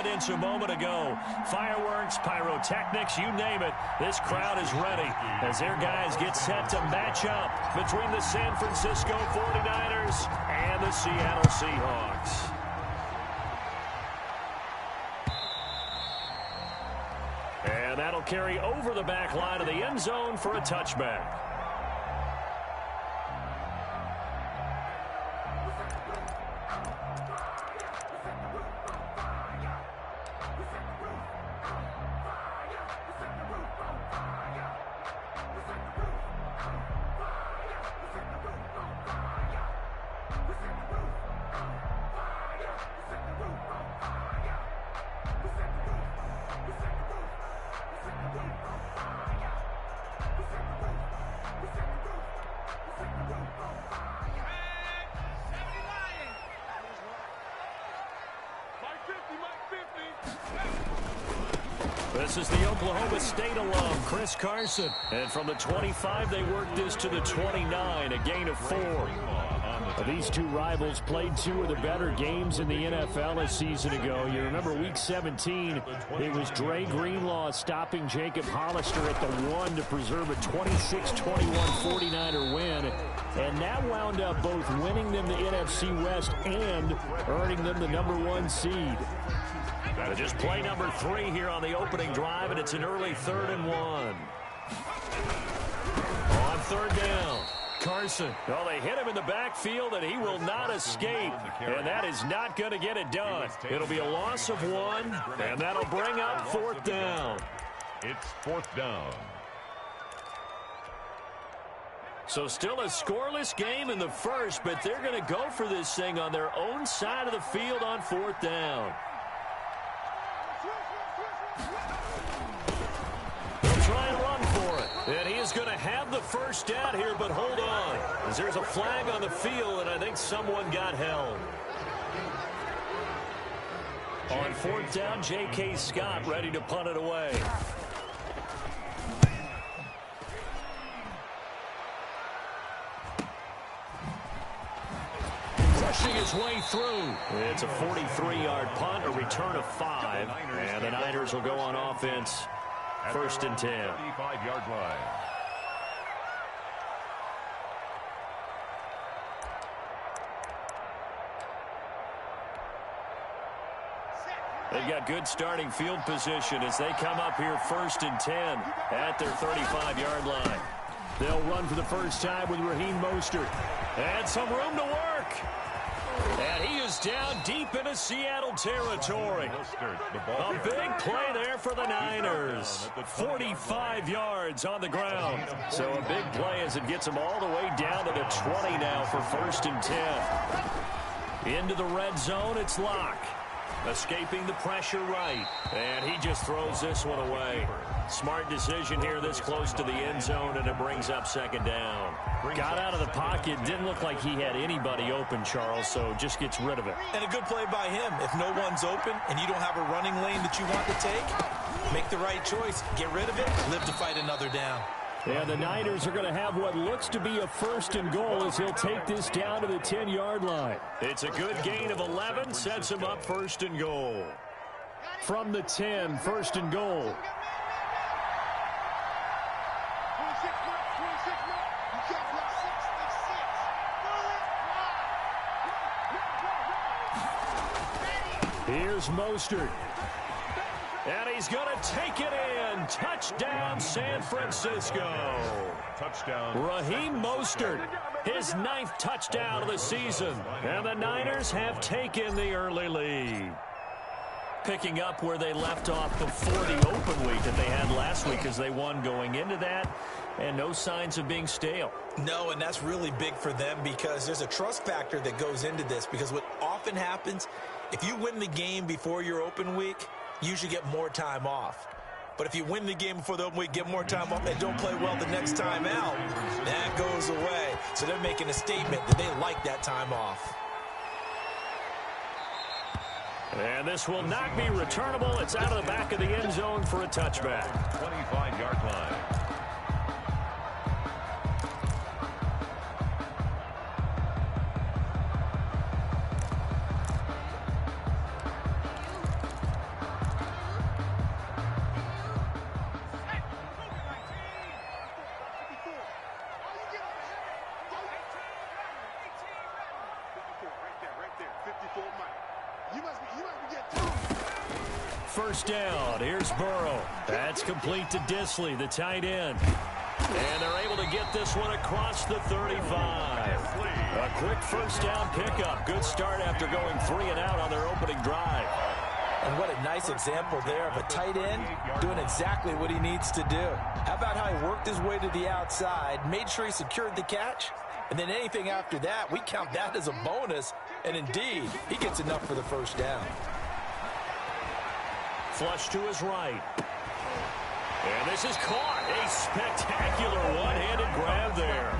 evidence a moment ago. Fireworks, pyrotechnics, you name it. This crowd is ready as their guys get set to match up between the San Francisco 49ers and the Seattle Seahawks. And that'll carry over the back line of the end zone for a touchback. This is the Oklahoma State alum, Chris Carson. And from the 25, they worked this to the 29, a gain of 4. These two rivals played two of the better games in the NFL a season ago. You remember Week 17, it was Dre Greenlaw stopping Jacob Hollister at the 1 to preserve a 26-21 49er win. And that wound up both winning them the NFC West and earning them the #1 seed. Just play number 3 here on the opening drive, and it's an early 3rd and 1. On 3rd down, Carson. Well, they hit him in the backfield, and he will not escape. And that is not going to get it done. It'll be a loss of 1, and that'll bring up 4th down. It's 4th down. So still a scoreless game in the first, but they're going to go for this thing on their own side of the field on 4th down. Try and run for it. And he is going to have the first down here, but hold on. As there's a flag on the field, and I think someone got held. On 4th down, J.K. Scott ready to punt it away. Rushing his way through. It's a 43-yard punt, a return of 5. And the Niners will go on offense. 1st and 10. 35-yard line. They've got good starting field position as they come up here 1st and 10 at their 35-yard line. They'll run for the first time with Raheem Mostert. And some room to work. And he is down deep into Seattle territory. A big play there for the Niners. 45 yards on the ground. So a big play as it gets them all the way down to the 20 now for 1st and 10. Into the red zone, it's Locke. Escaping the pressure right. And he just throws this one away. Smart decision here this close to the end zone, and it brings up 2nd down. Got out of the pocket. Didn't look like he had anybody open, Charles, so just gets rid of it. And a good play by him. If no one's open and you don't have a running lane that you want to take, make the right choice. Get rid of it. Live to fight another down. And the Niners are going to have what looks to be a 1st and goal as he'll take this down to the 10-yard line. It's a good gain of 11, sets him up 1st and goal. From the 10, 1st and goal. Here's Mostert. And he's going to take it in. Touchdown, San Francisco. Touchdown. Raheem Mostert, his 9th touchdown of the season. And the Niners have taken the early lead. Picking up where they left off before the open week that they had last week as they won going into that. And no signs of being stale. No, and that's really big for them because there's a trust factor that goes into this. Because what often happens, if you win the game before your open week, you should get more time off. But if you win the game before the open week, get more time off, and don't play well the next time out, that goes away. So they're making a statement that they like that time off. And this will not be returnable. It's out of the back of the end zone for a touchback. 25-yard line. first down. Here's Burrow. That's complete to Disley, the tight end. And they're able to get this one across the 35. A quick first down pickup. Good start after going 3 and out on their opening drive. And what a nice example there of a tight end doing exactly what he needs to do. How about how he worked his way to the outside, made sure he secured the catch, and then anything after that, we count that as a bonus. And indeed, he gets enough for the first down. Flush to his right. And this is caught. A spectacular one-handed grab there.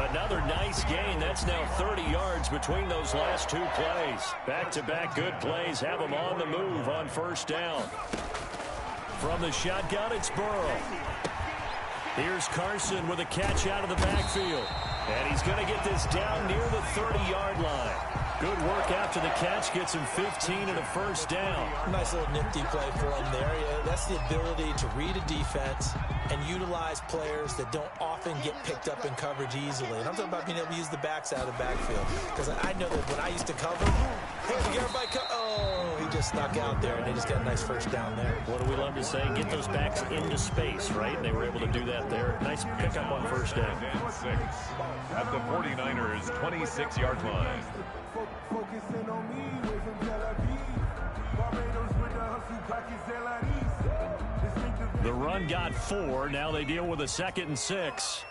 Another nice gain. That's now 30 yards between those last 2 plays. Back-to-back good plays have them on the move on first down. From the shotgun, it's Burrow. Here's Carson with a catch out of the backfield. And he's going to get this down near the 30-yard line. Good work after the catch. Gets him 15 and a first down. Nice little nifty play for him there. Yeah, that's the ability to read a defense and utilize players that don't often get picked up in coverage easily. And I'm talking about being able to use the backs out of the backfield. Because I know that when I used to cover, hey, we get everybody oh, he just snuck out there, and they just got a nice first down there. What do we love to say? Get those backs into space, right? And they were able to do that there. Nice pickup on first down. At the 49ers' 26-yard line. Focusing on me, away from Tel Aviv. Barbados with the hustle, pockets, Tel Aviv. The run got 4. Now they deal with a 2nd and 6.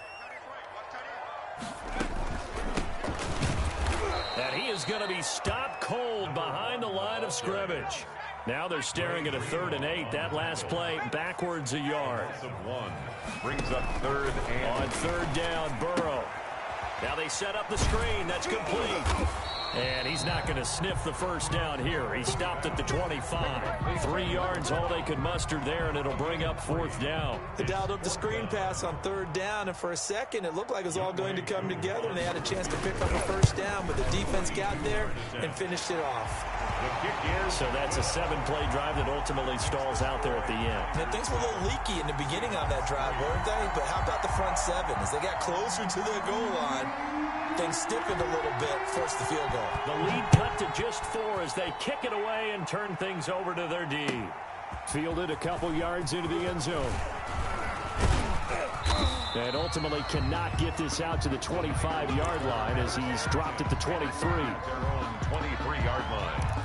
And he is going to be stopped cold behind the line of scrimmage. Now they're staring at a 3rd and 8. That last play backwards a yard. Brings up 3rd and on 3rd down, Burrow. Now they set up the screen. That's complete. And he's not going to sniff the first down here. He stopped at the 25. 3 yards, all they could muster there, and it'll bring up 4th down. They dialed up the screen pass on 3rd down, and for a second, it looked like it was all going to come together, and they had a chance to pick up a first down, but the defense got there and finished it off. So that's a 7-play drive that ultimately stalls out there at the end. And things were a little leaky in the beginning on that drive, weren't they? But how about the front 7? As they got closer to the goal line, things stiffened a little bit, forced the field goal. The lead cut to just 4 as they kick it away and turn things over to their D. Fielded a couple yards into the end zone. And ultimately cannot get this out to the 25-yard line as he's dropped at the 23. Their own 23-yard line.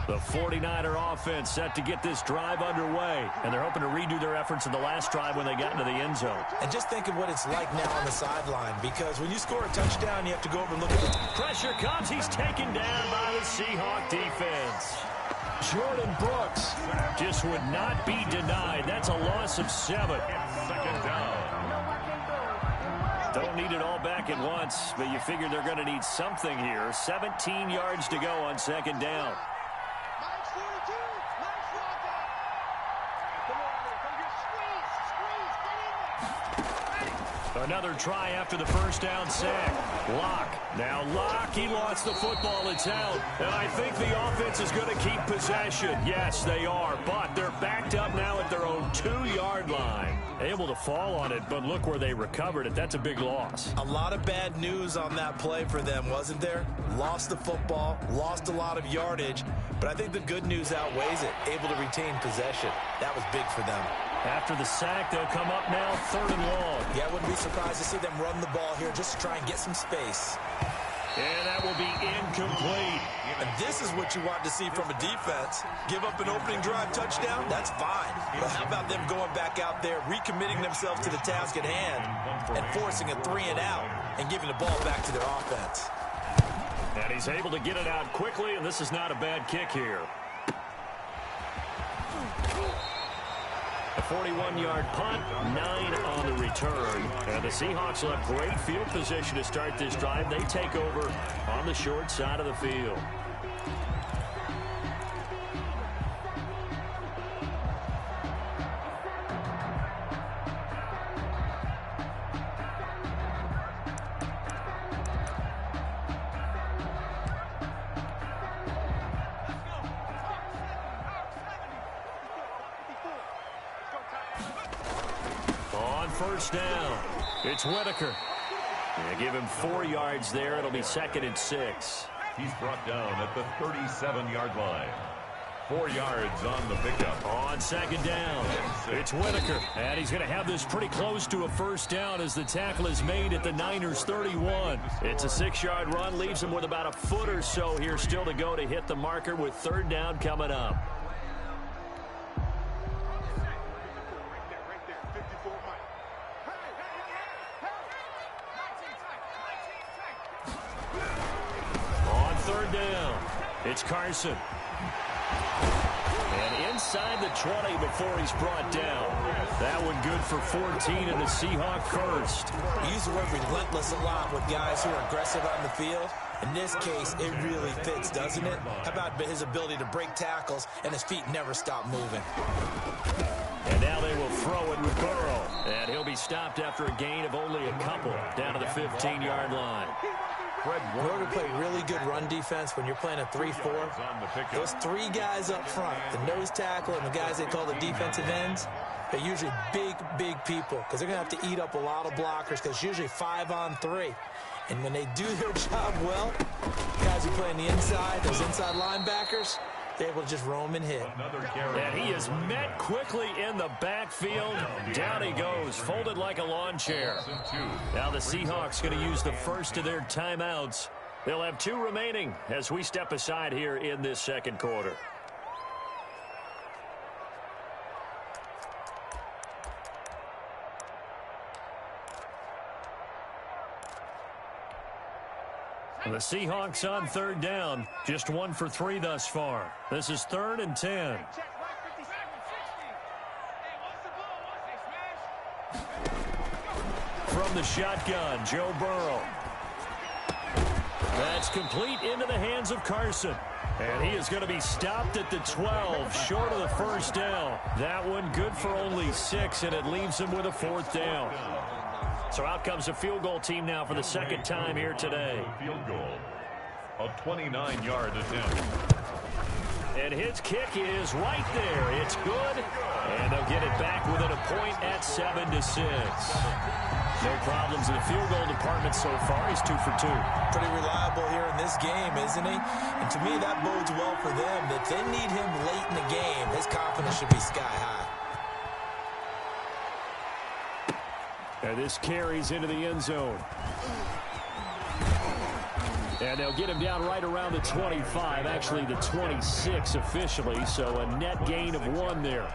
The 49er offense set to get this drive underway. And they're hoping to redo their efforts in the last drive when they got into the end zone. And just think of what it's like now on the sideline. Because when you score a touchdown, you have to go over and look at the pressure comes. He's taken down by the Seahawk defense. Jordan Brooks just would not be denied. That's a loss of 7. 2nd down. Don't need it all back at once, but you figure they're going to need something here. 17 yards to go on 2nd down. Another try after the first down sack. Locke. Now Locke, he lost the football. It's out. And I think the offense is going to keep possession. Yes, they are. But they're backed up now at their own 2-yard line. Able to fall on it, but look where they recovered it. That's a big loss. A lot of bad news on that play for them, wasn't there? Lost the football, lost a lot of yardage. But I think the good news outweighs it. Able to retain possession. That was big for them. After the sack, they'll come up now 3rd and long. Yeah, I wouldn't be surprised to see them run the ball here just to try and get some space. And that will be incomplete. And this is what you want to see from a defense. Give up an opening drive touchdown, that's fine. But how about them going back out there, recommitting themselves to the task at hand, and forcing a 3 and out, and giving the ball back to their offense. And he's able to get it out quickly, and this is not a bad kick here. A 41-yard punt, 9 on the return. And the Seahawks will have great field position to start this drive. They take over on the short side of the field. First down. It's Whitaker. They give him 4 yards there. It'll be 2nd and 6. He's brought down at the 37-yard line. 4 yards on the pickup. On second down, it's Whitaker. And he's going to have this pretty close to a first down as the tackle is made at the Niners' 31. It's a 6-yard run, leaves him with about a foot or so here still to go to hit the marker with third down coming up. On third down, it's Carson. And inside the 20 before he's brought down. That one good for 14 and the Seahawk first. We use the word relentless a lot with guys who are aggressive on the field. In this case, it really fits, doesn't it? How about his ability to break tackles and his feet never stop moving? And now they will throw it with Burrow. And he'll be stopped after a gain of only a couple down to the 15-yard line. In order to play really good run defense when you're playing a 3-4, those 3 guys up front, the nose tackle and the guys they call the defensive ends, they're usually big people because they're going to have to eat up a lot of blockers because it's usually 5-on-3. And when they do their job well, guys who play on the inside, those inside linebackers, they're able to just roam and hit. And he is met quickly in the backfield. Down he goes, folded like a lawn chair. Now the Seahawks going to use the first of their timeouts. They'll have 2 remaining as we step aside here in this second quarter. The Seahawks on third down, just 1 for 3 thus far. This is 3rd and 10. From the shotgun, Joe Burrow. That's complete into the hands of Carson. And he is going to be stopped at the 12, short of the first down. That one good for only 6, and it leaves him with a 4th down. So out comes a field goal team now for the second time here today. Field goal. A 29-yard attempt. And his kick is right there. It's good. And they'll get it back within a point at 7-6. No problems in the field goal department so far. He's 2 for 2. Pretty reliable here in this game, isn't he? And to me, that bodes well for them. If they need him late in the game, his confidence should be sky high. And this carries into the end zone. And they'll get him down right around the 25, actually the 26 officially, so a net gain of 1 there.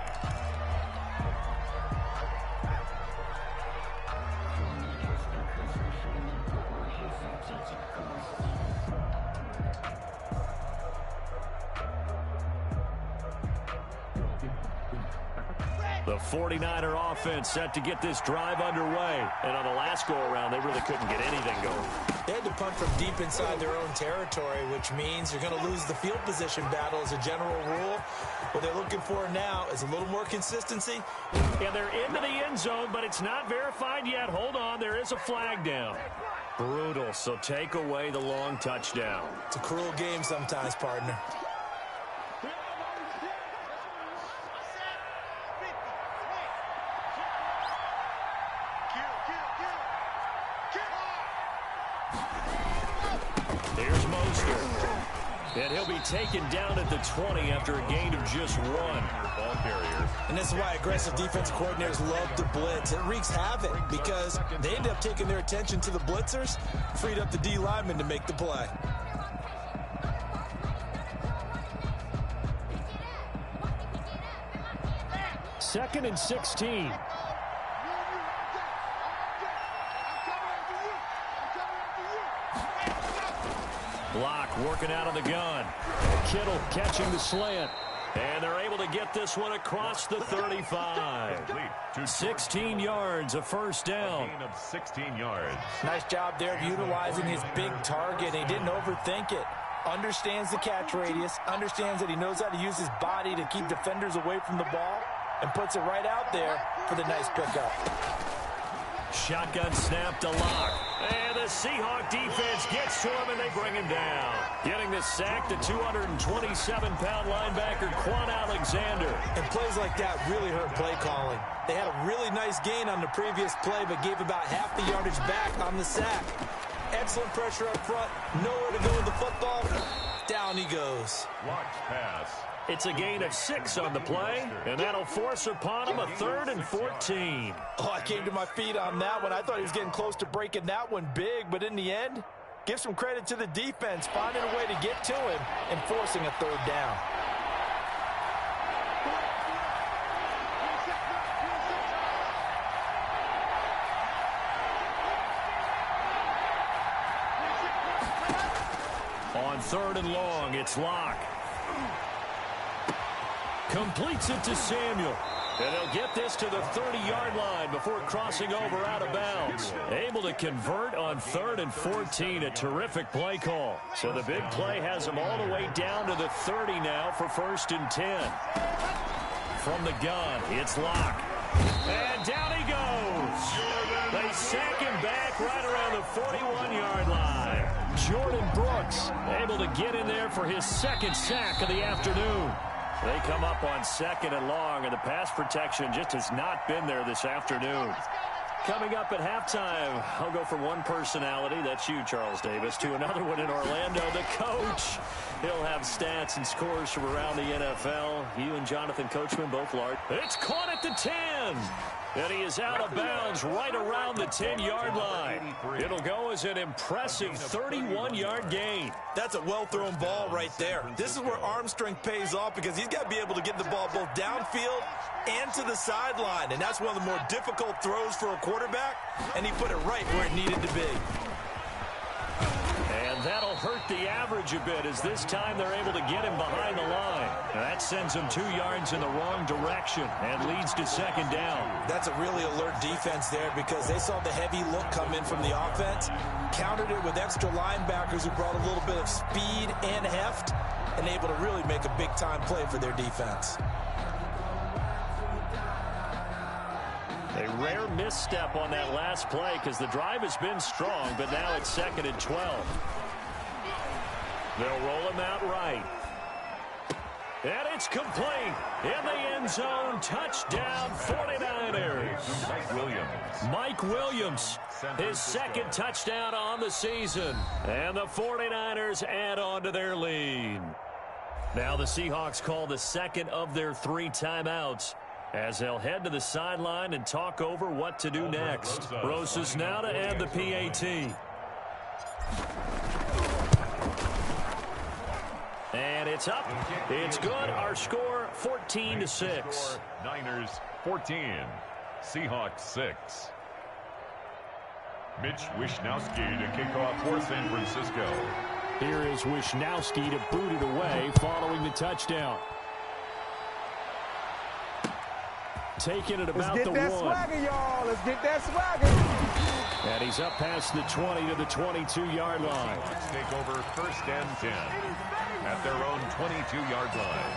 The 49er offense set to get this drive underway. And on the last go-around, they really couldn't get anything going. They had to punt from deep inside their own territory, which means you're going to lose the field position battle as a general rule. What they're looking for now is a little more consistency. And they're into the end zone, but it's not verified yet. Hold on, there is a flag down. Brutal, so take away the long touchdown. It's a cruel game sometimes, partner. And he'll be taken down at the 20 after a gain of just 1. Ball carrier. And this is why aggressive defensive coordinators love to blitz. It wreaks havoc because they end up taking their attention to the blitzers, freed up the D lineman to make the play. Second and 16. Block working out of the gun. Kittle catching the slant. And they're able to get this one across the 35. 16 yards, a first down. A gain of 16 yards. Nice job there of utilizing his big target. He didn't overthink it. Understands the catch radius. Understands that he knows how to use his body to keep defenders away from the ball. And puts it right out there for the nice pickup. Shotgun snap to Lock. And the Seahawk defense gets to him, and they bring him down. Getting the sack, the 227-pound linebacker, Quan Alexander. And plays like that really hurt play calling. They had a really nice gain on the previous play, but gave about half the yardage back on the sack. Excellent pressure up front, nowhere to go with the football, down he goes. Launch pass. It's a gain of 6 on the play, and that'll force upon him a 3rd and 14. Oh, I came to my feet on that one. I thought he was getting close to breaking that one big, but in the end, give some credit to the defense, finding a way to get to him and forcing a 3rd down. On 3rd and long, it's Locke. Completes it to Samuel. And they'll get this to the 30-yard line before crossing over out of bounds. Able to convert on 3rd and 14. A terrific play call. So the big play has them all the way down to the 30 now for 1st and 10. From the gun, it's Locke. And down he goes. They sack him back right around the 41-yard line. Jordan Brooks able to get in there for his 2nd sack of the afternoon. They come up on 2nd and long, and the pass protection just has not been there this afternoon. Coming up at halftime, I'll go from one personality, that's you, Charles Davis, to another one in Orlando, the coach. He'll have stats and scores from around the NFL. You and Jonathan Coachman both large. It's caught at the 10. And he is out of bounds right around the 10-yard line. It'll go as an impressive 31-yard gain. That's a well-thrown ball right there. This is where arm strength pays off because he's got to be able to get the ball both downfield and to the sideline. And that's one of the more difficult throws for a quarterback. And he put it right where it needed to be. And that'll hurt the average a bit as this time they're able to get him behind the line. That sends him 2 yards in the wrong direction and leads to 2nd down. That's a really alert defense there because they saw the heavy look come in from the offense, countered it with extra linebackers who brought a little bit of speed and heft, and able to really make a big-time play for their defense. A rare misstep on that last play because the drive has been strong, but now it's 2nd and 12. They'll roll him out right. And it's complete. In the end zone, touchdown 49ers. Mike Williams, his 2nd touchdown on the season. And the 49ers add on to their lead. Now the Seahawks call the 2nd of their 3 timeouts, as they'll head to the sideline and talk over what to do next. Rosas now to add the PAT. And it's up. It's good. Our score, 14-6. Niners 14. Seahawks 6. Mitch Wishnowsky to kick off for San Francisco. Here is Wishnowsky to boot it away following the touchdown. Taking it about the 1. Let's get that swagger, y'all. Let's get that swagger. And he's up past the 20 to the 22-yard line. Let's take over 1st and 10 at their own 22-yard line.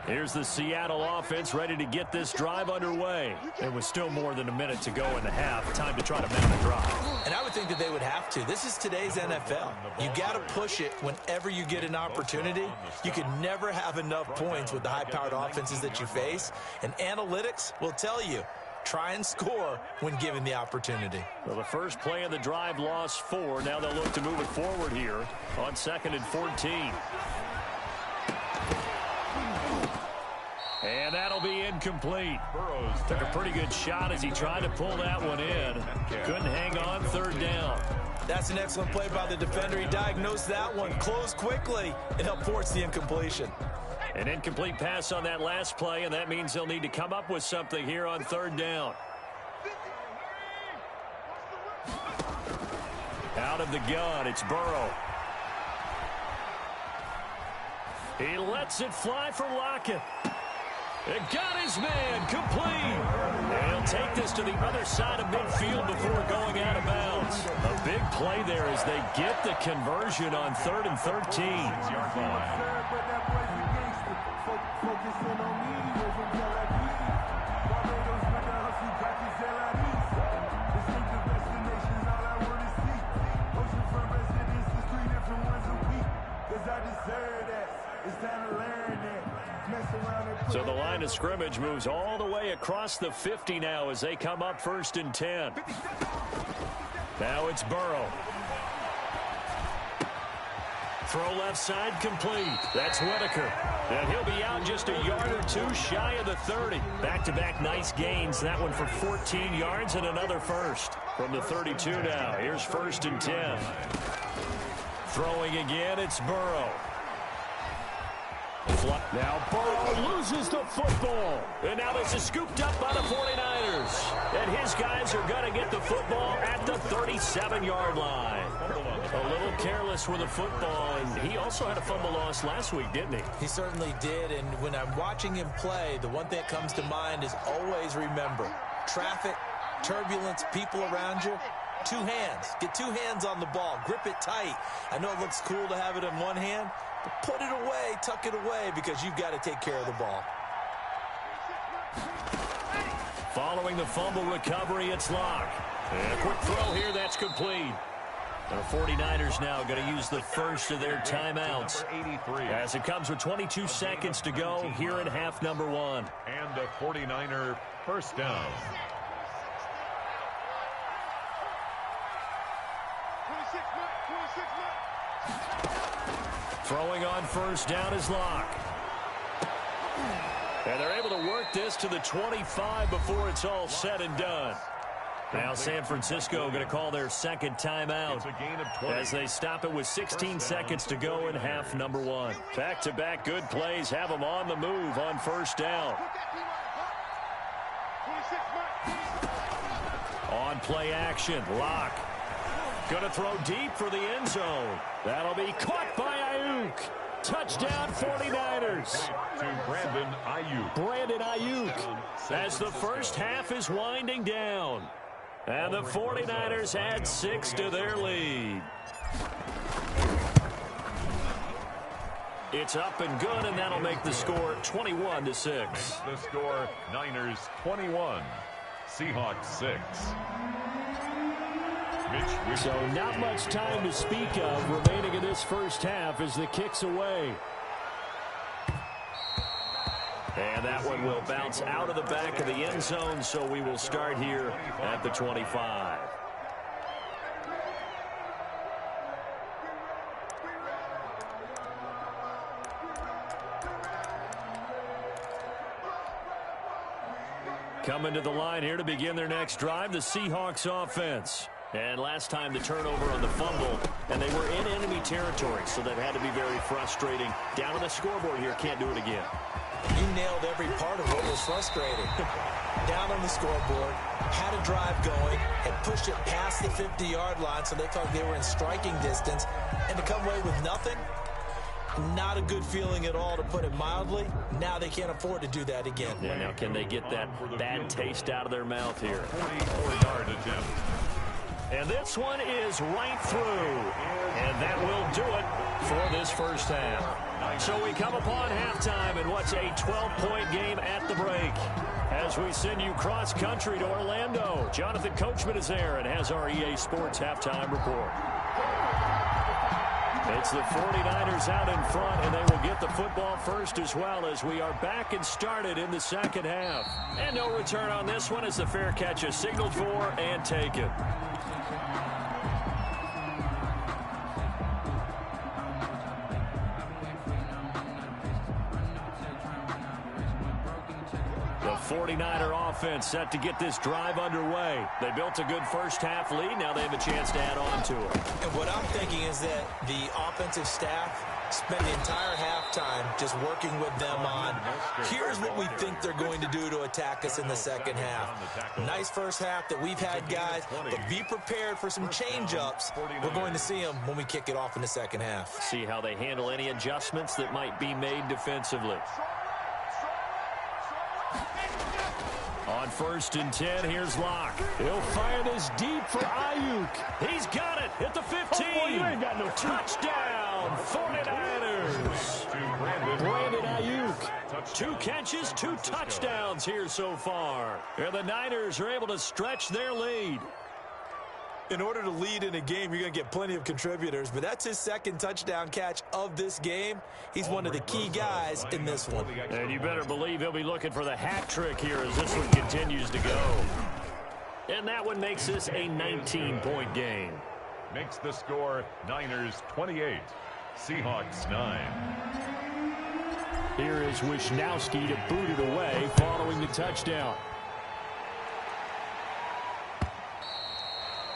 Here's the Seattle offense ready to get this drive underway. There was still more than a minute to go in the half. Time to try to mount a drive. And I would think that they would have to. This is today's NFL. You got to push it whenever you get an opportunity. You can never have enough points with the high-powered offenses that you face. And analytics will tell you, try and score when given the opportunity. Well, the first play of the drive lost 4. Now they'll look to move it forward here on 2nd and 14. And that'll be incomplete. Took a pretty good shot as he tried to pull that one in. Couldn't hang on 3rd down. That's an excellent play by the defender. He diagnosed that one, closed quickly, and helped force the incompletion. An incomplete pass on that last play, and that means they'll need to come up with something here on 3rd down. Out of the gun, it's Burrow. He lets it fly for Lockett. It got his man complete. And he'll take this to the other side of midfield before going out of bounds. A big play there as they get the conversion on 3rd and 13. So the line of scrimmage moves all the way across the 50 now as they come up 1st and 10. Now it's Burrow. Throw left side complete. That's Whitaker. And he'll be out just a yard or two shy of the 30. Back-to-back nice gains. That one for 14 yards and another first. From the 32 now. Here's 1st and 10. Throwing again, it's Burrow. Now Burrow loses the football. And now this is scooped up by the 49ers. And his guys are going to get the football at the 37-yard line. A little careless with the football, and he also had a fumble loss last week, didn't he? He certainly did, and when I'm watching him play, the one thing that comes to mind is always remember, traffic, turbulence, people around you, 2 hands. Get 2 hands on the ball. Grip it tight. I know it looks cool to have it in one hand, but put it away, tuck it away, because you've got to take care of the ball. Following the fumble recovery, it's Locke. And a quick throw here, that's complete. The 49ers now going to use the first of their timeouts as it comes with 22 seconds to go here in half number 1. And a 49er first down. Throwing on first down is Locke. And they're able to work this to the 25 before it's all said and done. Now San Francisco going to call their second timeout as they stop it with 16 seconds to go in half number 1. Back-to-back good plays have them on the move on first down. On play action, Locke. Going to throw deep for the end zone. That'll be caught by Ayuk. Touchdown 49ers. To Brandon Ayuk. Brandon Ayuk as the first half is winding down. And the 49ers add 6 to their lead. It's up and good, and that'll make the score 21-6. The score, Niners 21, Seahawks 6. So not much time to speak of remaining in this first half as the kick's away. And that one will bounce out of the back of the end zone, so we will start here at the 25. Coming to the line here to begin their next drive, the Seahawks offense. And last time the turnover on the fumble, and they were in enemy territory, so that had to be very frustrating. Down on the scoreboard here, can't do it again. You nailed every part of what was frustrating. Down on the scoreboard, had a drive going, had pushed it past the 50-yard line, so they felt they were in striking distance, and to come away with nothing, not a good feeling at all, to put it mildly. Now they can't afford to do that again. Yeah, now can they get that bad taste out of their mouth here? 44-yard attempt. And this one is right through. And that will do it for this first half. So we come upon halftime in what's a 12-point game at the break. As we send you cross-country to Orlando, Jonathan Coachman is there and has our EA Sports halftime report. It's the 49ers out in front, and they will get the football first as well as we are back and started in the second half. And no return on this one as the fair catch is signaled for and taken. The 49er offense set to get this drive underway. They built a good first half lead. Now they have a chance to add on to it. And what I'm thinking is that the offensive staff spent the entire halftime just working with them on, here's what we think they're going to do to attack us in the second half. Nice first half that we've had, guys, but be prepared for some change-ups. We're going to see them when we kick it off in the second half. See how they handle any adjustments that might be made defensively. On 1st and 10, here's Locke. He'll fire this deep for Ayuk. He's got it at the 15. Oh, you ain't got no touchdown, 49ers. Brandon Ayuk. 2 catches, 2 touchdowns here so far. And the Niners are able to stretch their lead. In order to lead in a game, you're going to get plenty of contributors, but that's his second touchdown catch of this game. He's one of the key guys in this one. And you better believe he'll be looking for the hat trick here as this one continues to go. And that one makes this a 19-point game. Makes the score Niners 28, Seahawks 9. Here is Wisnowski to boot it away following the touchdown.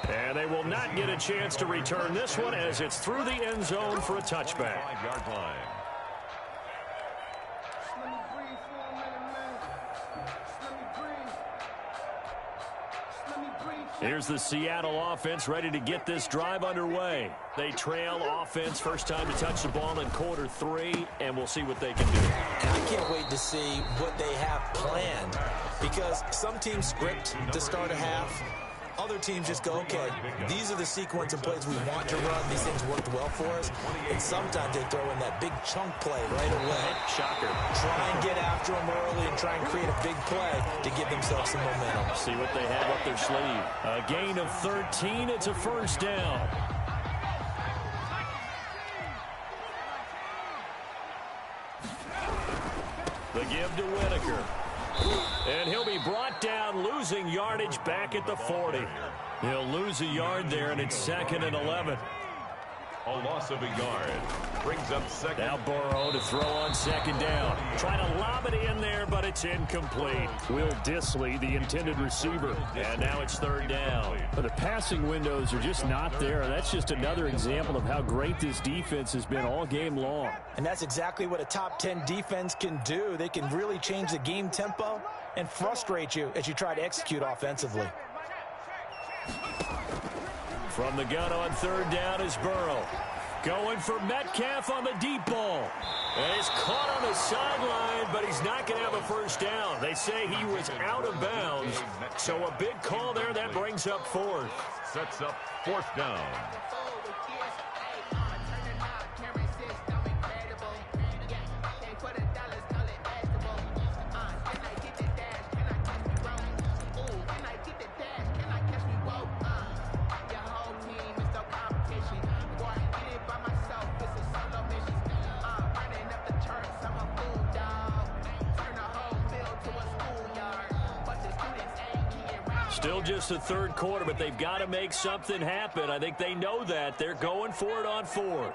And they will not get a chance to return this one as it's through the end zone for a touchback. 5-yard line. Here's the Seattle offense ready to get this drive underway. They trail offense first time to touch the ball in quarter 3, and we'll see what they can do. And I can't wait to see what they have planned, because some teams script to start a half. Other teams just go, okay, these are the sequence of plays we want to run. These things worked well for us. And sometimes they throw in that big chunk play right away. Shocker. Try and get after them early and try and create a big play to give themselves some momentum. See what they have up their sleeve. A gain of 13. It's a first down. The give to Whitaker. And he'll be brought down, losing yardage back at the 40. He'll lose a yard there, and it's 2nd and 11. A loss of a yard. Brings up second. Now Burrow to throw on second down. Trying to lob it in there, but it's incomplete. Will Dissly, the intended receiver. And now it's 3rd down. But the passing windows are just not there. That's just another example of how great this defense has been all game long. And that's exactly what a top 10 defense can do. They can really change the game tempo and frustrate you as you try to execute offensively. From the gun on 3rd down is Burrow. Going for Metcalf on the deep ball. And he's caught on the sideline, but he's not going to have a first down. They say he was out of bounds. So a big call there. That brings up 4th. Sets up 4th down. Still just the 3rd quarter, but they've got to make something happen. I think they know that. They're going for it on 4th.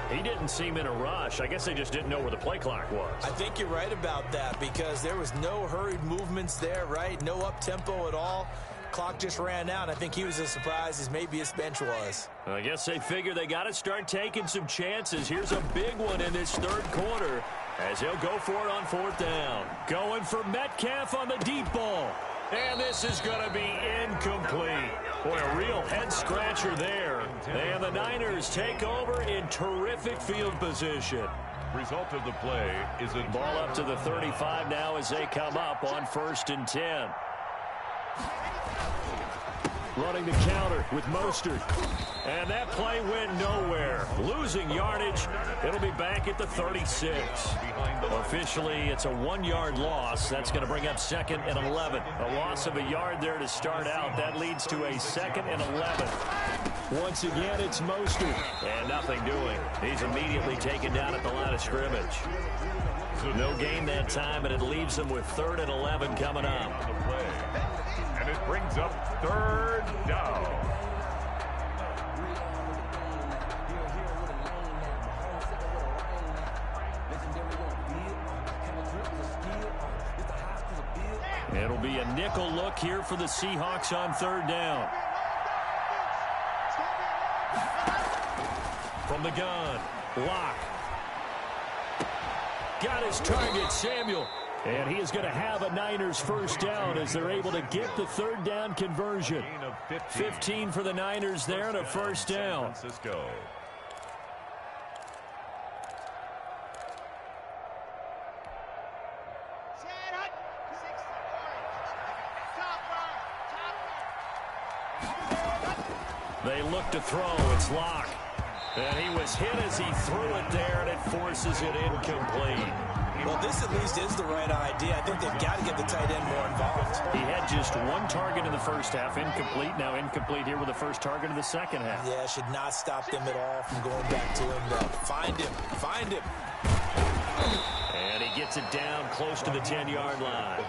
He didn't seem in a rush. I guess they just didn't know where the play clock was. I think you're right about that, because there was no hurried movements there, right? No up-tempo at all. Clock just ran out. I think he was as surprised as maybe his bench was. I guess they figure they got to start taking some chances. Here's a big one in this 3rd quarter as he'll go for it on 4th down. Going for Metcalf on the deep ball. And this is going to be incomplete. Boy, a real head-scratcher there. And the Niners take over in terrific field position. Result of the play is a ball up to the 35 now as they come up on 1st and 10. Running the counter with Mostert. And that play went nowhere. Losing yardage. It'll be back at the 36. Officially, it's a 1-yard loss. That's going to bring up 2nd and 11. A loss of a yard there to start out. That leads to a 2nd and 11. Once again, it's Mostert. And nothing doing. He's immediately taken down at the line of scrimmage. No gain that time, and it leaves them with 3rd and 11 coming up. And it brings up 3rd down. It'll be a nickel look here for the Seahawks on 3rd down. From the gun, Locke. Got his target, Samuel. And he is going to have a Niners first down as they're able to get the 3rd down conversion. 15 for the Niners there and a first down. They look to throw. It's Locke. And he was hit as he threw it there, and it forces it incomplete. Well, this at least is the right idea. I think they've got to get the tight end more involved. He had just one target in the first half, incomplete. Now incomplete here with the first target of the second half. Yeah, should not stop them at all from going back to him, though. Find him. Find him. And he gets it down close to the 10-yard line.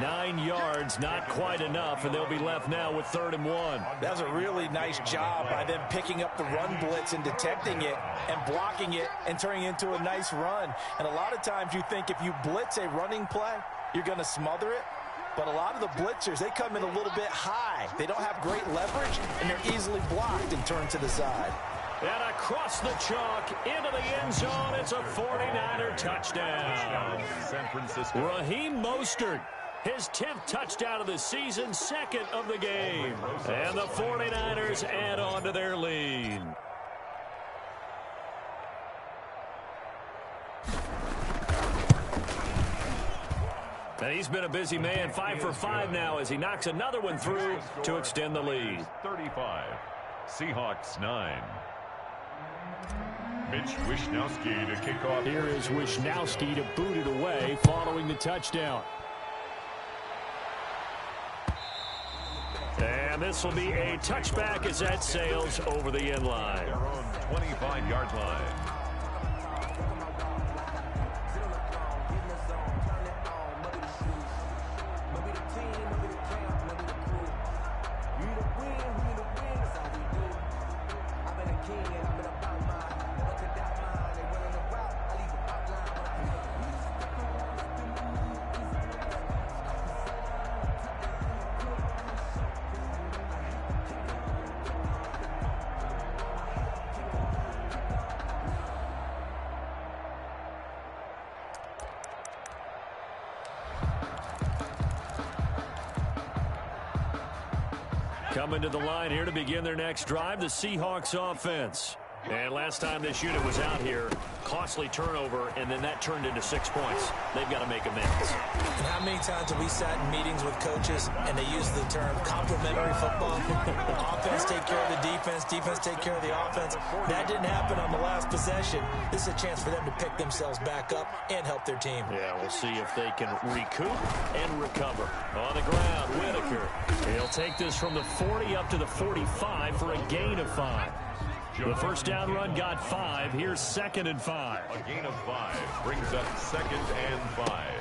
9 yards, not quite enough, and they'll be left now with 3rd and 1. That was a really nice job by them picking up the run blitz and detecting it and blocking it and turning it into a nice run. And a lot of times you think if you blitz a running play, you're going to smother it. But a lot of the blitzers, they come in a little bit high. They don't have great leverage, and they're easily blocked and turned to the side. And across the chalk, into the end zone, it's a 49er touchdown. San Francisco. Raheem Mostert, his 10th touchdown of the season, 2nd of the game. And the 49ers add on to their lead. And he's been a busy man, 5 for 5 now as he knocks another one through to extend the lead. 35. Seahawks 9. Mitch Wishnowsky to kick off. Here is Wishnowsky to boot it away following the touchdown. And this will be a touchback as that sails over the end line. Their own 25-yard line. Coming to the line here to begin their next drive, the Seahawks offense. And last time this unit was out here, costly turnover, and then that turned into 6 points. They've got to make amends. And how many times have we sat in meetings with coaches and they use the term complementary football? Offense take care of the defense, defense take care of the offense. That didn't happen on the last possession. This is a chance for them to pick themselves back up and help their team. Yeah, we'll see if they can recoup and recover. On the ground, Whitaker. He'll take this from the 40 up to the 45 for a gain of 5. The first down run got 5. Here's 2nd and 5. A gain of 5 brings up 2nd and 5.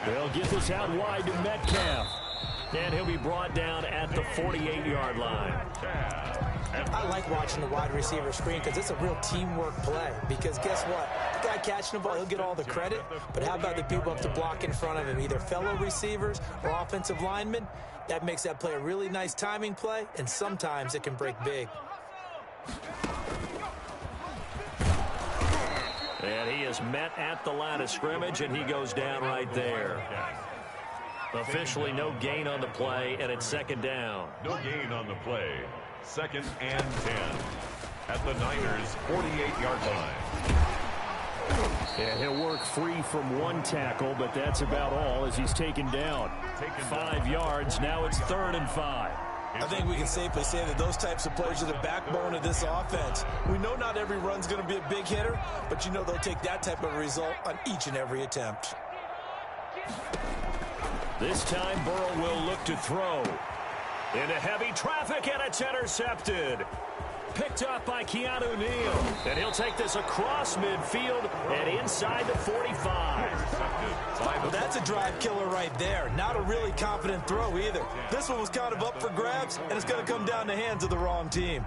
They'll get this out wide to Metcalf. And he'll be brought down at the 48-yard line. I like watching the wide receiver screen because it's a real teamwork play. Because guess what? The guy catching the ball, he'll get all the credit. But how about the people up to block in front of him, either fellow receivers or offensive linemen? That makes that play a really nice timing play, and sometimes it can break big. And he is met at the line of scrimmage, and he goes down right there. Officially no gain on the play, and it's 2nd down. No gain on the play. 2nd and 10. At the Niners' 48-yard line. And he'll work free from one tackle, but that's about all as he's taken down. 5 yards. Now it's 3rd and 5. I think we can safely say that those types of plays are the backbone of this offense. We know not every run's going to be a big hitter, but you know they'll take that type of result on each and every attempt. This time Burrow will look to throw. Into heavy traffic, and it's intercepted. Picked up by Keanu Neal. And he'll take this across midfield and inside the 45. Well, that's a drive killer right there. Not a really confident throw either. This one was kind of up for grabs, and it's going to come down the hands of the wrong team.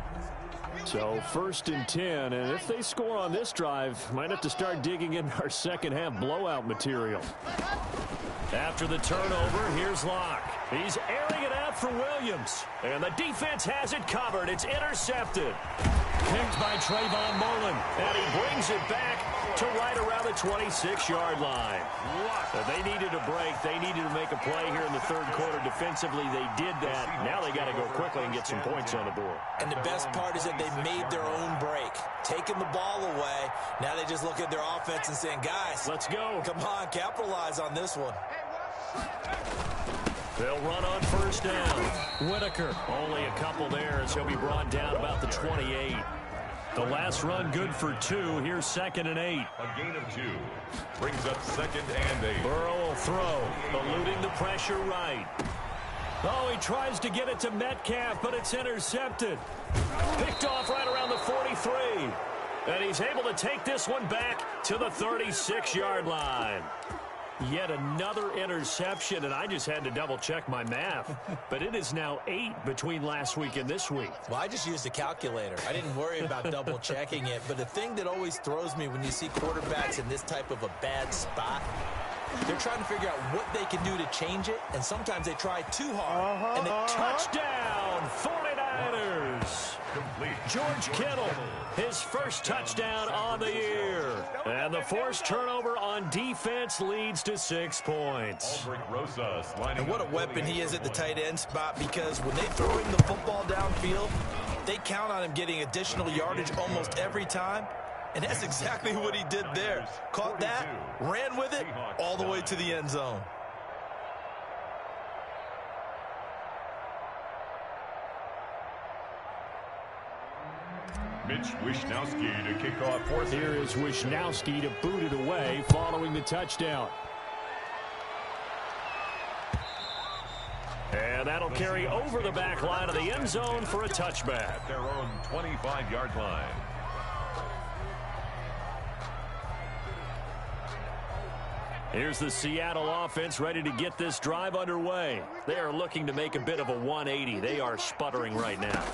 So 1st and 10, and if they score on this drive, might have to start digging in our second half blowout material. After the turnover, here's Locke. He's airing it out for Williams. And the defense has it covered. It's intercepted. Picked by Trayvon Mullen. And he brings it back to right around the 26-yard line. They needed a break. They needed to make a play here in the 3rd quarter. Defensively, they did that. Now they got to go quickly and get some points on the board. And the best part is that they made their own break. Taking the ball away. Now they just look at their offense and saying, guys, let's go. Come on, capitalize on this one. They'll run on 1st down. Whitaker, only a couple there as he'll be brought down about the 28. The last run good for 2. Here's 2nd and 8. A gain of 2 brings up 2nd and 8. Burrow will throw, eluding the pressure right. Oh, he tries to get it to Metcalf, but it's intercepted. Picked off right around the 43. And he's able to take this one back to the 36-yard line. Yet another interception, and I just had to double-check my math. But it is now 8 between last week and this week. Well, I just used a calculator. I didn't worry about double-checking it. But the thing that always throws me when you see quarterbacks in this type of a bad spot, they're trying to figure out what they can do to change it, and sometimes they try too hard. Touchdown, 49ers! Complete. George Kittle, his first touchdown on the year. And the forced turnover on defense leads to 6 points. And what a weapon he is at the tight end spot, because when they throw him the football downfield, they count on him getting additional yardage almost every time. And that's exactly what he did there. Caught that, ran with it, all the way to the end zone. Mitch Wishnowsky to kick off 4th. Here is Wishnowsky to boot it away following the touchdown. And that'll carry over the back line of the end zone for a touchback. At their own 25-yard line. Here's the Seattle offense ready to get this drive underway. They are looking to make a bit of a 180. They are sputtering right now.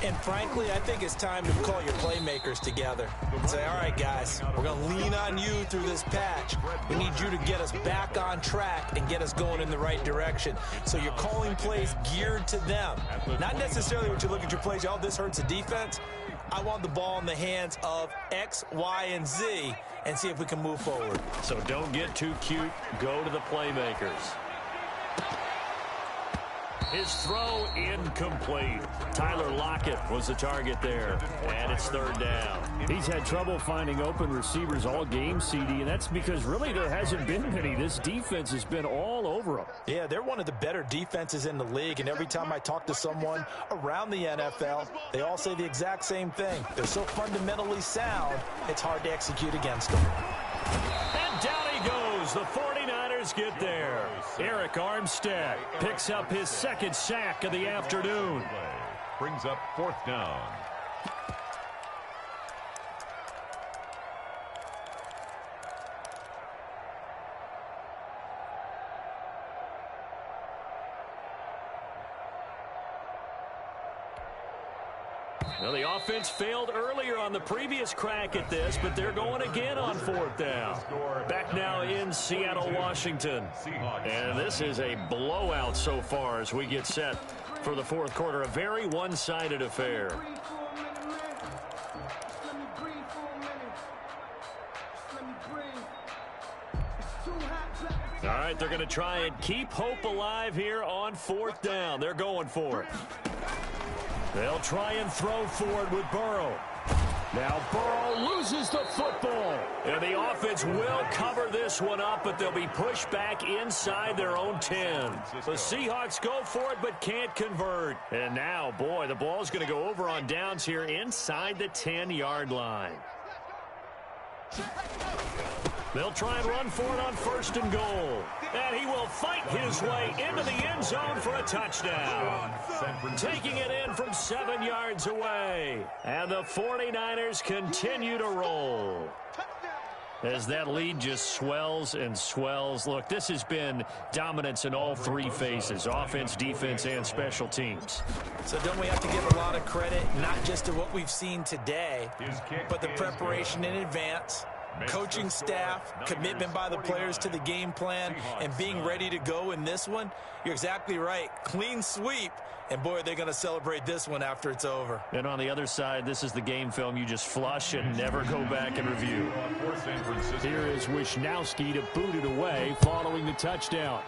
And frankly, I think it's time to call your playmakers together and say, all right, guys, we're going to lean on you through this patch. We need you to get us back on track and get us going in the right direction. So you're calling plays geared to them. Not necessarily what you look at your plays, oh, this hurts the defense. I want the ball in the hands of X, Y, and Z and see if we can move forward. So don't get too cute. Go to the playmakers. His throw incomplete. Tyler Lockett was the target there, and it's 3rd down. He's had trouble finding open receivers all game, CD, and that's because really there hasn't been many. This defense has been all over them. Yeah, they're one of the better defenses in the league, and every time I talk to someone around the NFL, they all say the exact same thing. They're so fundamentally sound, it's hard to execute against them. And down he goes. The 49ers get there. Eric Armstead picks up his 2nd sack of the afternoon. Brings up 4th down. Now, the offense failed earlier on the previous crack at this, but they're going again on 4th down. Back now in Seattle, Washington. And this is a blowout so far as we get set for the 4th quarter. A very one-sided affair. All right, they're going to try and keep hope alive here on 4th down. They're going for it. They'll try and throw forward with Burrow. Now Burrow loses the football. And the offense will cover this one up, but they'll be pushed back inside their own 10. The Seahawks go for it, but can't convert. And now, boy, the ball's going to go over on downs here inside the 10-yard line. They'll try and run for it on 1st and goal. And he will fight his way into the end zone for a touchdown. Taking it in from 7 yards away. And the 49ers continue to roll. As that lead just swells and swells. Look, this has been dominance in all 3 phases. Offense, defense, and special teams. So don't we have to give a lot of credit, not just to what we've seen today, but the preparation in advance, coaching staff, commitment by the players to the game plan, and being ready to go in this one? You're exactly right. Clean sweep. And, boy, they're going to celebrate this one after it's over. And on the other side, this is the game film you just flush and never go back and review. Here is Wishnowsky to boot it away following the touchdown.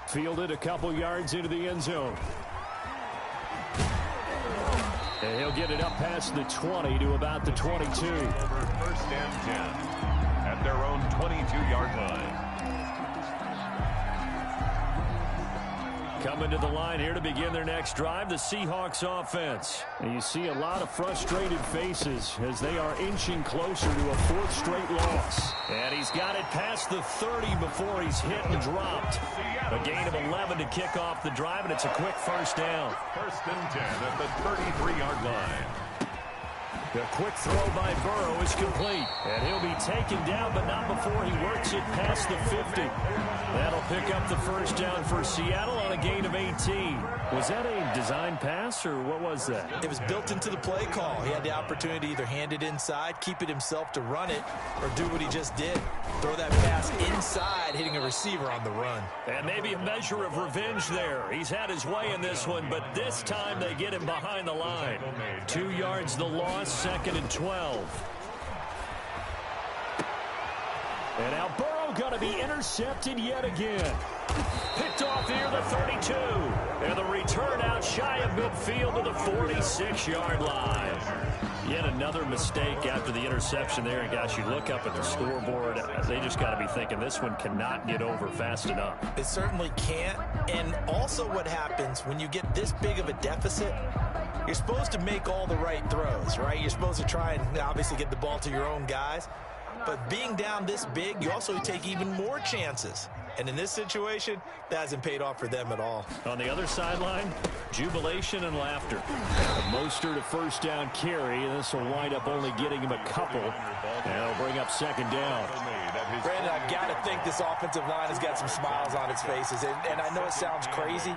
Fielded a couple yards into the end zone. And he'll get it up past the 20 to about the 22. Over 1st and 10 at their own 22-yard line. Coming to the line here to begin their next drive, the Seahawks offense. And you see a lot of frustrated faces as they are inching closer to a fourth straight loss. And he's got it past the 30 before he's hit and dropped. A gain of 11 to kick off the drive, and it's a quick first down. First and 10 at the 33-yard line. The quick throw by Burrow is complete. And he'll be taken down, but not before he works it past the 50. That'll pick up the first down for Seattle on a gain of 18. Was that a design pass, or what was that? It was built into the play call. He had the opportunity to either hand it inside, keep it himself to run it, or do what he just did. Throw that pass inside, hitting a receiver on the run. And maybe a measure of revenge there. He's had his way in this one, but this time they get him behind the line. 2 yards the loss, second and 12. And now Burrow going to be intercepted yet again. Picked off near the 32. And the return out shy of midfield to the 46-yard line. Yet another mistake after the interception there. And gosh, you look up at the scoreboard, they just got to be thinking this one cannot get over fast enough. It certainly can't. And also what happens when you get this big of a deficit, you're supposed to make all the right throws, right? You're supposed to try and obviously get the ball to your own guys. But being down this big, you also take even more chances. And in this situation, that hasn't paid off for them at all. On the other sideline, jubilation and laughter. Mostert a first down carry, and this will wind up only getting him a couple. And it'll bring up second down. Brandon, I've got to think this offensive line has got some smiles on its faces. And I know it sounds crazy,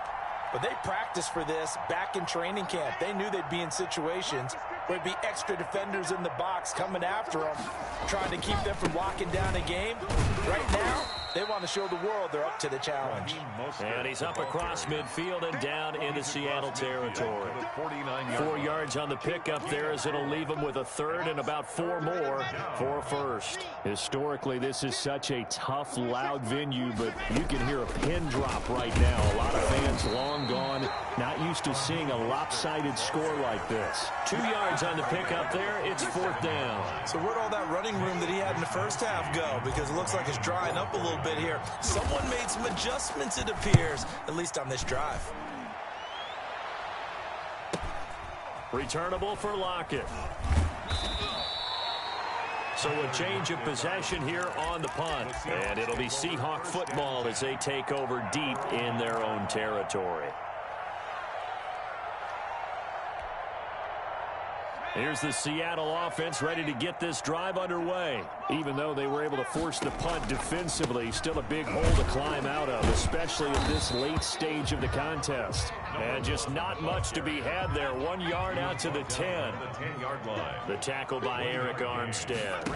but they practiced for this back in training camp. They knew they'd be in situations where it'd be extra defenders in the box coming after them, trying to keep them from locking down a game. Right now, they want to show the world they're up to the challenge. And he's up across midfield and down into Seattle territory. 4 yards on the pickup there as it'll leave him with a third and about 4 more for a first. Historically, this is such a tough, loud venue, but you can hear a pin drop right now. A lot of fans long gone, not used to seeing a lopsided score like this. 2 yards on the pickup there. It's fourth down. So where'd all that running room that he had in the first half go? Because it looks like it's drying up a little bit here. Someone made some adjustments, it appears, at least on this drive. Returnable for Lockett. So a change of possession here on the punt. And it'll be Seahawk football as they take over deep in their own territory. Here's the Seattle offense ready to get this drive underway. Even though they were able to force the punt defensively, still a big hole to climb out of, especially at this late stage of the contest. And just not much to be had there. 1 yard out to the 10. The tackle by Eric Armstead.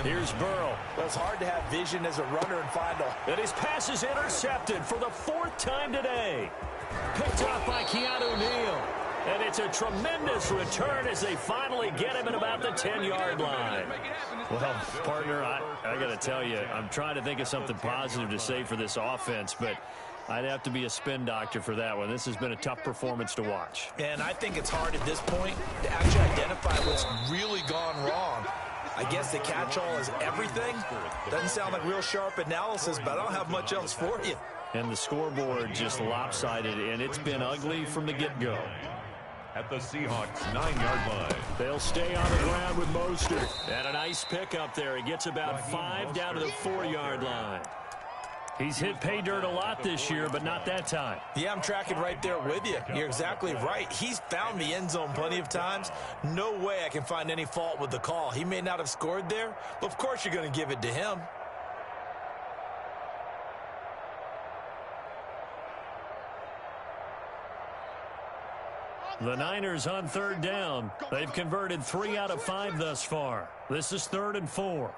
Here's Burrow. Well, it's hard to have vision as a runner and find a... And his pass is intercepted for the 4th time today. Picked off by Keanu Neal. And it's a tremendous return as they finally get him at about the 10-yard line. Well, partner, I got to tell you, I'm trying to think of something positive to say for this offense, but I'd have to be a spin doctor for that one. This has been a tough performance to watch. And I think it's hard at this point to actually identify what's really gone wrong. I guess the catch-all is everything. Doesn't sound like real sharp analysis, but I don't have much else for you. And the scoreboard just lopsided, and it's been ugly from the get-go. At the Seahawks 9-yard line. They'll stay on the ground with Mostert. And a nice pickup there. He gets about 5 down to the 4-yard line. He's hit pay dirt a lot this year, but not that time. Yeah, I'm tracking right there with you. You're exactly right. He's found the end zone plenty of times. No way I can find any fault with the call. He may not have scored there, but of course you're going to give it to him. The Niners on 3rd down. They've converted 3 out of 5 thus far. This is 3rd and 4.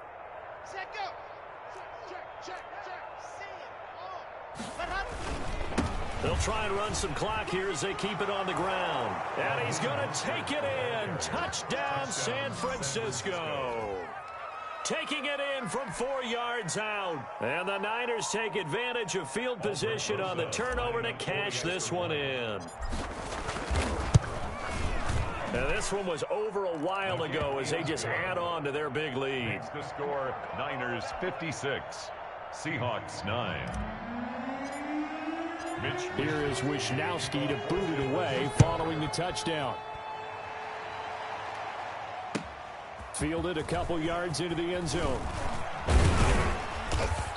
They'll try and run some clock here as they keep it on the ground. And he's going to take it in. Touchdown, San Francisco. Taking it in from 4 yards out. And the Niners take advantage of field position on the turnover to cash this one in. And this one was over a while ago as they just add on to their big lead. The score, Niners 56, Seahawks 9. Here is Wisnowski to boot it away following the touchdown. Fielded a couple yards into the end zone.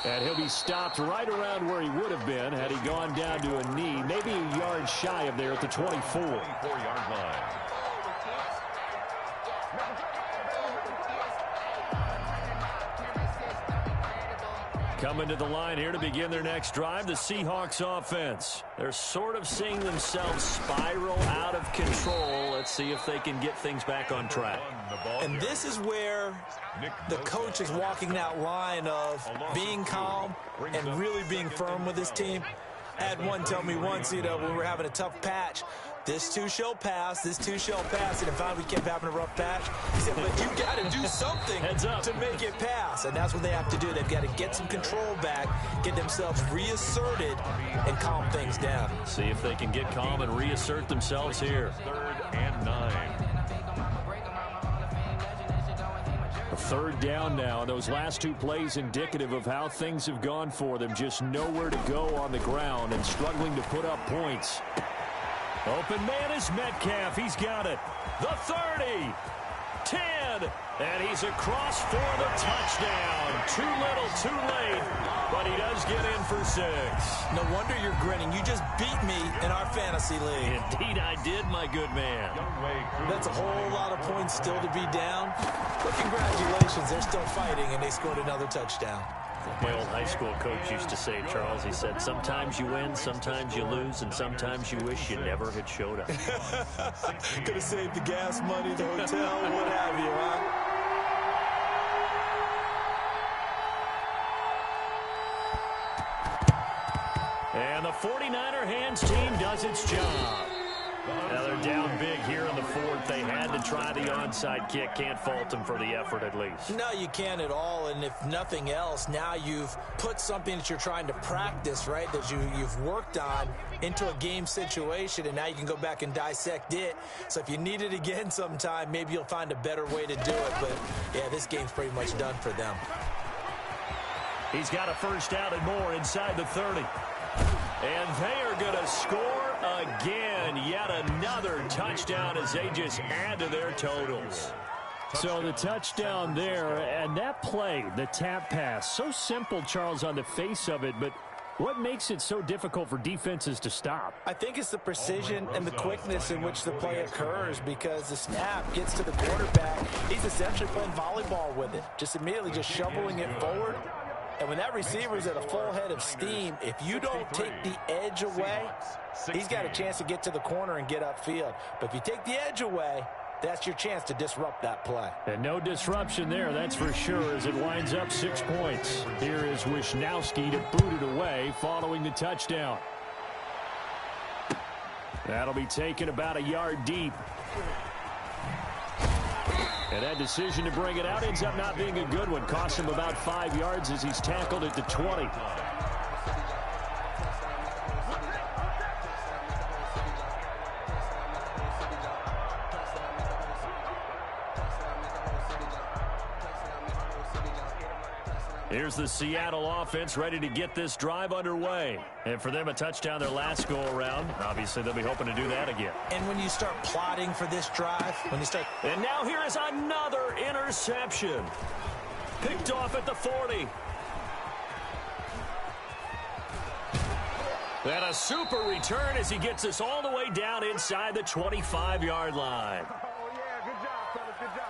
And he'll be stopped right around where he would have been had he gone down to a knee, maybe a yard shy of there at the 24. 24-yard line. Coming to the line here to begin their next drive, the Seahawks offense. They're sort of seeing themselves spiral out of control. Let's see if they can get things back on track. And this is where the coach is walking that line of being calm and really being firm with his team. I had one tell me once, when we were having a tough patch, this too shall pass, this too shall pass. And if we kept having a rough patch, he said, but you got to do something to make it pass. And that's what they have to do. They've got to get some control back, get themselves reasserted, and calm things down. See if they can get calm and reassert themselves here. 3rd and 9. A 3rd down now. Those last 2 plays indicative of how things have gone for them. Just nowhere to go on the ground and struggling to put up points. Open man is Metcalf. He's got it. The 30. 10. And he's across for the touchdown. Too little, too late. But he does get in for 6. No wonder you're grinning. You just beat me in our fantasy league. Indeed I did, my good man. That's a whole lot of points still to be down. But congratulations, they're still fighting, and they scored another touchdown. My old high school coach used to say, Charles, he said, sometimes you win, sometimes you lose, and sometimes you wish you never had showed up. Could have saved the gas money, the hotel, what have you, huh? And the 49er hands team does its job. Now they're down big here in the 4th. They had to try the onside kick. Can't fault them for the effort at least. No, you can't at all. And if nothing else, now you've put something that you're trying to practice, right, that you've worked on into a game situation, and now you can go back and dissect it. So if you need it again sometime, maybe you'll find a better way to do it. But, yeah, this game's pretty much done for them. He's got a 1st down and more inside the 30. And they are going to score again. Yet another touchdown as they just add to their totals. So the touchdown there, and that play, the tap pass, so simple, Charles, on the face of it, but what makes it so difficult for defenses to stop? I think it's the precision and the quickness in which the play occurs, because the snap gets to the quarterback. He's essentially playing volleyball with it, just immediately just shoveling it forward. And when that receiver's at a full head of steam, if you don't take the edge away, he's got a chance to get to the corner and get upfield. But if you take the edge away, that's your chance to disrupt that play. And no disruption there, that's for sure, as it winds up 6 points. Here is Wisnowski to boot it away following the touchdown. That'll be taken about a yard deep. And that decision to bring it out ends up not being a good one. Cost him about 5 yards as he's tackled at the 20. Here's the Seattle offense ready to get this drive underway. And for them, a touchdown their last go-around. Obviously, they'll be hoping to do that again. And when you start plotting for this drive, And now here is another interception. Picked off at the 40. And a super return as he gets us all the way down inside the 25-yard line. Oh, yeah, good job, fellas, good job.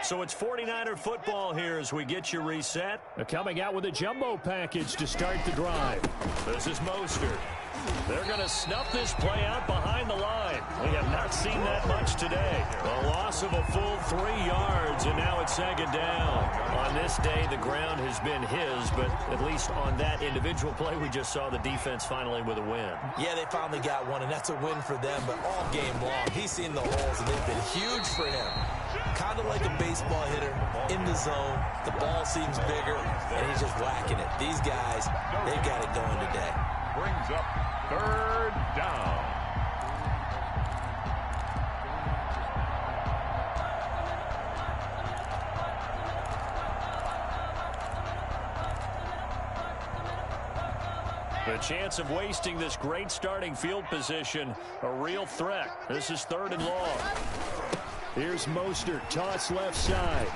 So it's 49er football here as we get you reset. They're coming out with a jumbo package to start the drive. This is Mostert. They're going to snuff this play out behind the line. We have not seen that much today. A loss of a full 3 yards, and now it's 2nd down. On this day, the ground has been his, but at least on that individual play, we just saw the defense finally with a win. Yeah, they finally got one, and that's a win for them, but all game long, he's seen the holes, and they've been huge for him. Kind of like a baseball hitter in the zone. The ball seems bigger, and he's just whacking it. These guys, they've got it going today. Brings up 3rd down. The chance of wasting this great starting field position, a real threat. This is 3rd and long. Here's Mostert, toss left side.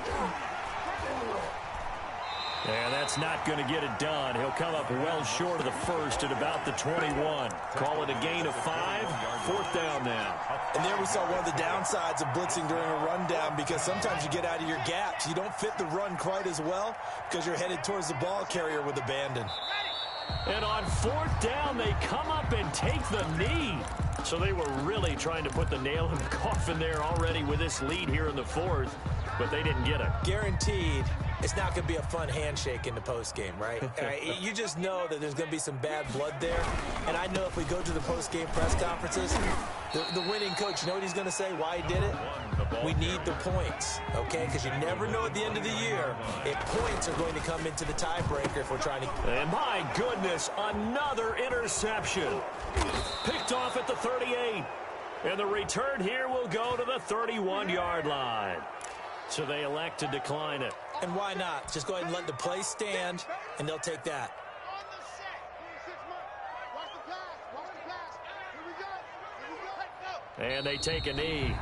And that's not going to get it done. He'll come up well short of the first at about the 21. Call it a gain of 5. 4th down now. And there we saw one of the downsides of blitzing during a rundown, because sometimes you get out of your gaps. You don't fit the run quite as well because you're headed towards the ball carrier with abandon. And on 4th down, they come up and take the knee. So they were really trying to put the nail in the coffin there already with this lead here in the 4th, but they didn't get it. Guaranteed, it's not going to be a fun handshake in the postgame, right? You just know that there's going to be some bad blood there. And I know if we go to the postgame press conferences, the winning coach, you know what he's going to say, why he did it? We need the points, okay? Because you never know at the end of the year if points are going to come into the tiebreaker if we're trying to... And my goodness, another interception. Picked off at the 38. And the return here will go to the 31-yard line. So they elect to decline it. And why not? Just go ahead and let the play stand, and they'll take that. And they take a knee.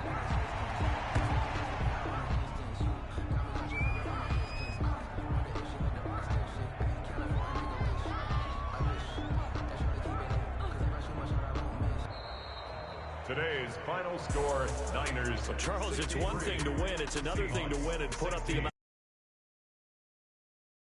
Today's final score, Niners. Charles, it's one thing to win. It's another thing to win and put up the amount.